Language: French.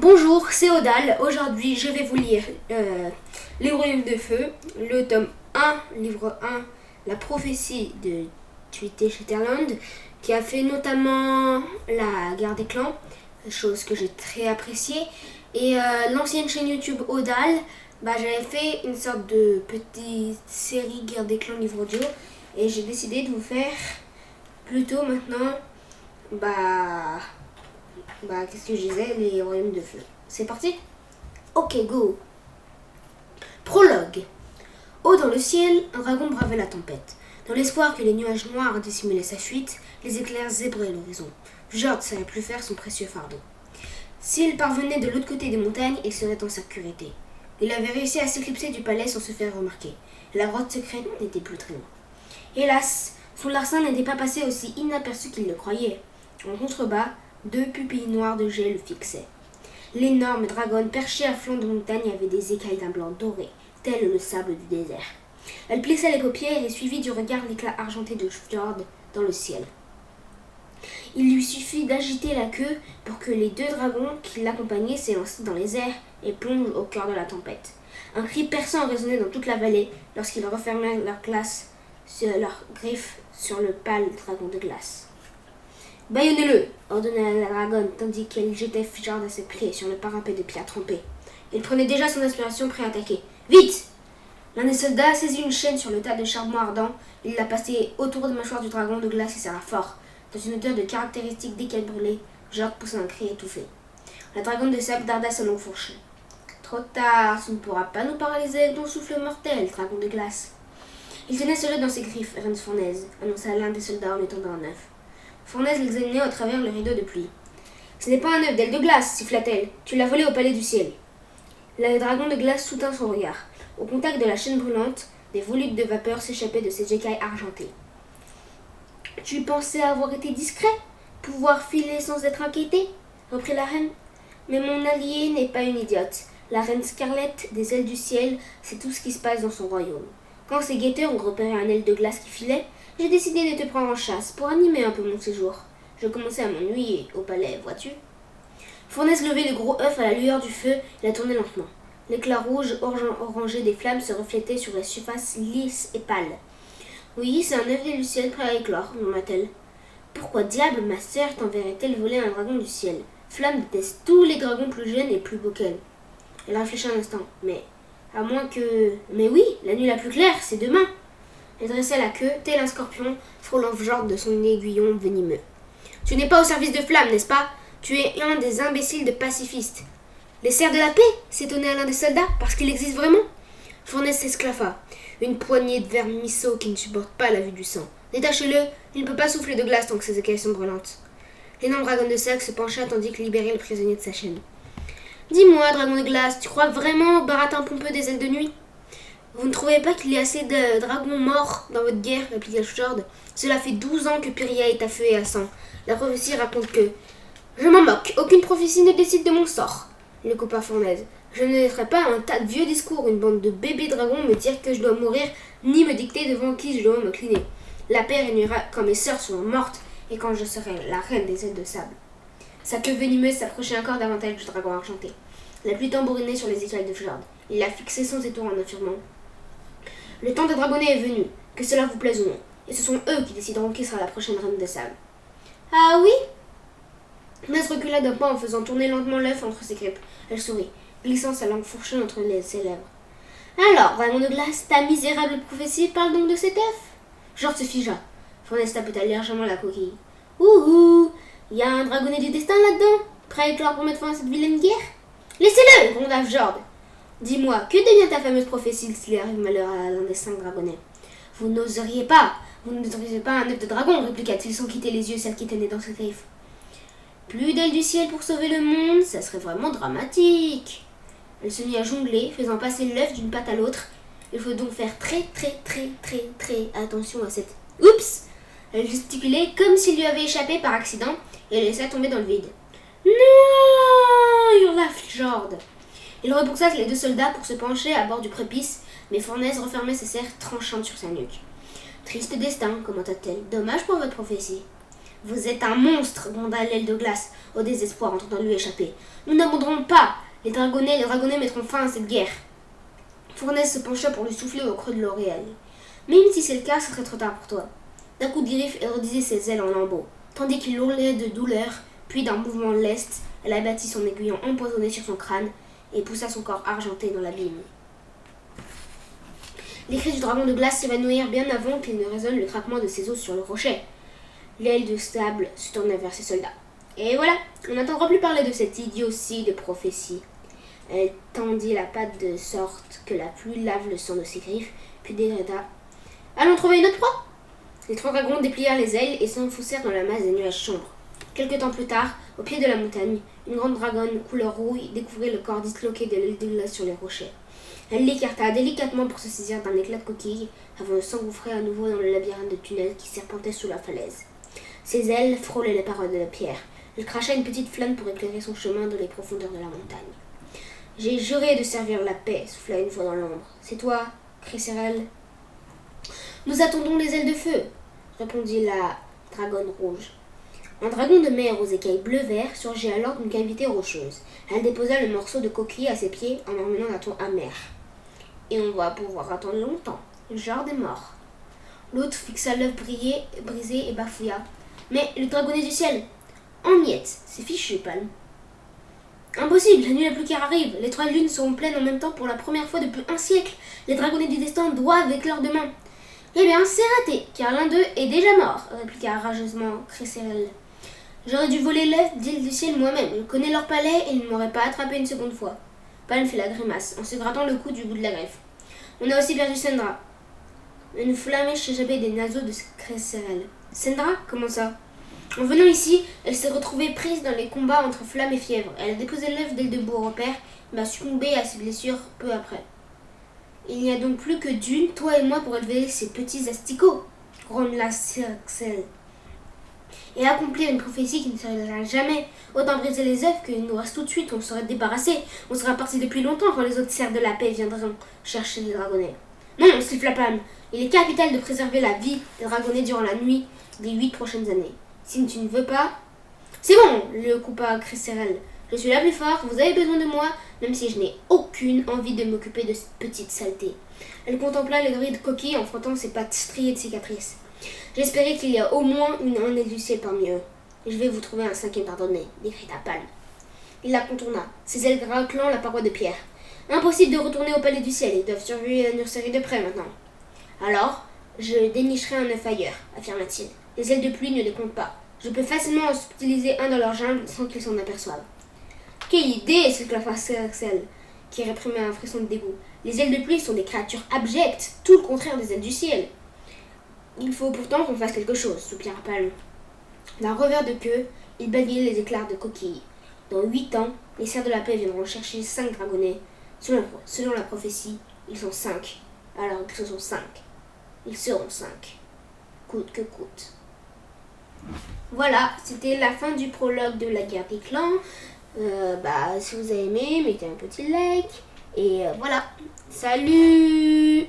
Bonjour, c'est Odal. Aujourd'hui, je vais vous lire Les Royaumes de Feu, le tome 1, livre 1, La prophétie de Tuité Shetterland, qui a fait notamment la guerre des clans, chose que j'ai très appréciée. Et l'ancienne chaîne YouTube Odal, j'avais fait une sorte de petite série guerre des clans livre audio. Et j'ai décidé de vous faire plutôt maintenant, qu'est-ce que je disais, les Royaumes de Feu. C'est parti? Ok, go. Prologue. Haut dans le ciel, un dragon bravait la tempête. Dans l'espoir que les nuages noirs dissimulaient sa fuite, les éclairs zébraient l'horizon. Jord ne savait plus faire son précieux fardeau. S'il parvenait de l'autre côté des montagnes, il serait en sécurité. Il avait réussi à s'éclipser du palais sans se faire remarquer. La grotte secrète n'était plus très loin. Hélas, son larcin n'était pas passé aussi inaperçu qu'il le croyait. En contrebas, 2 pupilles noires de jet le fixaient. L'énorme dragonne perchée à flanc de montagne avait des écailles d'un blanc doré, tel le sable du désert. Elle plissa les paupières et suivit du regard l'éclat argenté de Fjord dans le ciel. Il lui suffit d'agiter la queue pour que les 2 dragons qui l'accompagnaient s'élancent dans les airs et plongent au cœur de la tempête. Un cri perçant résonnait dans toute la vallée lorsqu'ils refermèrent leurs griffes sur le pâle dragon de glace. « Bâillonnez-le » ordonna la dragonne, tandis qu'elle jetait Fjord à ses pieds sur le parapet de pierre trempée. Il prenait déjà son inspiration, prêt à attaquer. « Vite !» L'un des soldats saisit une chaîne sur le tas de charbon ardent. Il la passait autour des mâchoires du dragon de glace et serra fort. Dans une odeur de caractéristique d'écailles brûlées, Fjord poussa un cri étouffé. La dragonne de sable darda sa longue fourche. « Trop tard, tu ne pourras pas nous paralyser avec ton souffle mortel, dragon de glace. » Il tenait ce jeu dans ses griffes, Reine Fournaise, annonça l'un des soldats en lui tendant un œuf. Fournaise l'examinait au travers le rideau de pluie. « Ce n'est pas un œuf d'aile de glace, siffla-t-elle. Tu l'as volé au palais du ciel. » Le dragon de glace soutint son regard. Au contact de la chaîne brûlante, des volutes de vapeur s'échappaient de ses écailles argentées. « Tu pensais avoir été discret? Pouvoir filer sans être inquiété ?» reprit la reine. « Mais mon alliée n'est pas une idiote. La reine Scarlett, des ailes du ciel, c'est tout ce qui se passe dans son royaume. Quand ces guetteurs ont repéré un aile de glace qui filait, j'ai décidé de te prendre en chasse pour animer un peu mon séjour. Je commençais à m'ennuyer au palais, vois-tu ?» Fournaise levait le gros œuf à la lueur du feu et la tournait lentement. L'éclat rouge orangé des flammes se reflétait sur la surface lisse et pâle. « Oui, c'est un œuf du ciel prêt à éclore, murmura-t-elle. Pourquoi diable ma sœur t'enverrait-elle voler un dragon du ciel? Flamme déteste tous les dragons plus jeunes et plus beaux qu'elle. » Elle réfléchit un instant. « Mais, à moins que... Mais oui, la nuit la plus claire, c'est demain. » Elle dressa la queue, tel un scorpion, frôlant Fjord de son aiguillon venimeux. « Tu n'es pas au service de Flamme, n'est-ce pas? Tu es un des imbéciles de pacifistes. »« Les serfs de la paix » s'étonna l'un des soldats, « parce qu'il existe vraiment ?» Fournaise s'esclaffa. Une poignée de vermisseaux qui ne supporte pas la vue du sang. « Détachez-le, il ne peut pas souffler de glace tant que ses écailles sont brûlantes. » L'énorme dragon de sac se pencha tandis qu'il libérait le prisonnier de sa chaîne. « Dis-moi, dragon de glace, tu crois vraiment au baratin pompeux des ailes de nuit? Vous ne trouvez pas qu'il y a assez de dragons morts dans votre guerre, répliqua Fjord. Cela fait 12 ans que Pyria est à feu et à sang. La prophétie raconte que... Je m'en moque, aucune prophétie ne décide de mon sort, le coupa Fournaise. Je ne laisserai pas un tas de vieux discours, une bande de bébés dragons me dire que je dois mourir, ni me dicter devant qui je dois me cliner. La paix régnera quand mes sœurs seront mortes et quand je serai la reine des ailes de sable. Sa queue venimeuse s'approchait encore davantage du dragon argenté. La pluie tambourinait sur les écailles de Fjord. Il la fixait sans détour en affirmant. Le temps de dragonner est venu, que cela vous plaise ou non, et ce sont eux qui décideront qui sera la prochaine reine de sable. Ah oui? Ness recula d'un pas en faisant tourner lentement l'œuf entre ses grippes. Elle sourit, glissant sa langue fourchue entre ses lèvres. Alors, dragon de glace, ta misérable prophétie parle donc de cet œuf? George se figea. Fournaise tapota légèrement la coquille. Ouhou! Y a un dragonnet du destin là-dedans, prêt à éclore pour mettre fin à cette vilaine guerre? Laissez-le! Gronda Fjord. Dis-moi, que devient ta fameuse prophétie s'il arrive malheur à l'un des 5 dragonnets? Vous n'oseriez pas! Vous n'autorisez pas un œuf de dragon, répliqua-t-il sans quitter les yeux celle qui tenait dans ses griffes. Plus d'ailes du ciel pour sauver le monde, ça serait vraiment dramatique. Elle se mit à jongler, faisant passer l'œuf d'une patte à l'autre. Il faut donc faire très attention à cette... Oups! Elle gesticulait comme s'il lui avait échappé par accident et elle laissa tomber dans le vide. Non! Hurla Fjord. Il repoussa les 2 soldats pour se pencher à bord du prépice, mais Fournaise refermait ses serres tranchantes sur sa nuque. Triste destin, commenta-t-elle. Dommage pour votre prophétie. Vous êtes un monstre, gronda l'aile de glace, au désespoir, en tentant de lui échapper. Nous n'abandonnerons pas. Les dragonnets mettront fin à cette guerre. Fournaise se pencha pour lui souffler au creux de l'oreille. Même si c'est le cas, ce serait trop tard pour toi. D'un coup de griffe, elle redisait ses ailes en lambeaux, tandis qu'il hurlait de douleur, puis d'un mouvement leste, elle abattit son aiguillon empoisonné sur son crâne et poussa son corps argenté dans l'abîme. Les cris du dragon de glace s'évanouirent bien avant qu'il ne résonne le craquement de ses os sur le rocher. L'aile de sable se tourna vers ses soldats. Et voilà, on n'entendra plus parler de cette idiotie de prophétie. Elle tendit la patte de sorte que la pluie lave le sang de ses griffes, puis dégrada. Allons trouver une autre proie. Les 3 dragons déplièrent les ailes et s'enfoncèrent dans la masse des nuages sombres. Quelque temps plus tard, au pied de la montagne, une grande dragonne couleur rouille découvrit le corps disloqué de l'aile de glace sur les rochers. Elle l'écarta délicatement pour se saisir d'un éclat de coquille avant de s'engouffrer à nouveau dans le labyrinthe de tunnels qui serpentait sous la falaise. Ses ailes frôlaient les parois de la pierre. Elle cracha une petite flamme pour éclairer son chemin dans les profondeurs de la montagne. « J'ai juré de servir la paix, souffla une voix dans l'ombre. C'est toi, Cresserelle ? Nous attendons les ailes de feu, répondit la dragonne rouge. Un dragon de mer aux écailles bleu-vert surgit alors d'une cavité rocheuse. Elle déposa le morceau de coquille à ses pieds en emmenant d'un ton amer. Et on va pouvoir attendre longtemps, genre des morts. L'autre fixa l'œuf brisé et bafouilla. Mais le dragonnet du ciel, en miettes, c'est fichu, Palme. Impossible, la nuit la plus claire arrive. Les 3 lunes seront pleines en même temps pour la première fois depuis un siècle. Les dragonnets du destin doivent éclore demain. Eh bien, c'est raté, car l'un d'eux est déjà mort, répliqua rageusement Cresserelle. J'aurais dû voler l'œuf d'île du ciel moi-même. Je connais leur palais et ils ne m'auraient pas attrapé une seconde fois. Palme fit la grimace, en se grattant le cou du bout de la griffe. On a aussi perdu Sandra. Une flamèche s'échappait des naseaux de Cresserelle. Sandra, comment ça? En venant ici, elle s'est retrouvée prise dans les combats entre flamme et fièvre. Elle a déposé l'œuf dès le debout au repère, mais a succombé à ses blessures peu après. Il n'y a donc plus que Dune, toi et moi, pour élever ces petits asticots, gronda Cresserelle. Et accomplir une prophétie qui ne se réalisera jamais. Autant briser les œufs qu'il nous reste tout de suite, on serait débarrassé. On sera parti depuis longtemps quand les autres cerfs de la paix viendront chercher les dragonnets. Non, siffla Palme. Il est capital de préserver la vie des dragonnets durant la nuit des 8 prochaines années. Si tu ne veux pas... C'est bon, le coupa Cresserelle. Je suis la plus forte, vous avez besoin de moi, même si je n'ai aucune envie de m'occuper de cette petite saleté. Elle contempla les druides coquilles en frottant ses pattes striées de cicatrices. J'espérais qu'il y a au moins un aile du ciel parmi eux. Je vais vous trouver un 5e pardonné, décréta Palme. Il la contourna, ses ailes raclant la paroi de pierre. Impossible de retourner au palais du ciel, ils doivent surveiller la nurserie de près maintenant. Alors, je dénicherai un œuf ailleurs, affirma-t-il. Les ailes de pluie ne les comptent pas. Je peux facilement en subtiliser un dans leur jungle sans qu'ils s'en aperçoivent. Quelle idée, s'éclata Cresserelle, qui réprimait un frisson de dégoût. Les ailes de pluie sont des créatures abjectes, tout le contraire des ailes du ciel. Il faut pourtant qu'on fasse quelque chose, soupira Palme. D'un revers de queue, il balayait les éclairs de coquilles. Dans 8 ans, les cerfs de la paix viendront chercher 5 dragonnets. Selon la prophétie, ils sont 5. Alors ils sont 5. Ils seront 5. Coûte que coûte. Voilà, c'était la fin du prologue de la guerre des clans. Si vous avez aimé, mettez un petit like. Et voilà. Salut!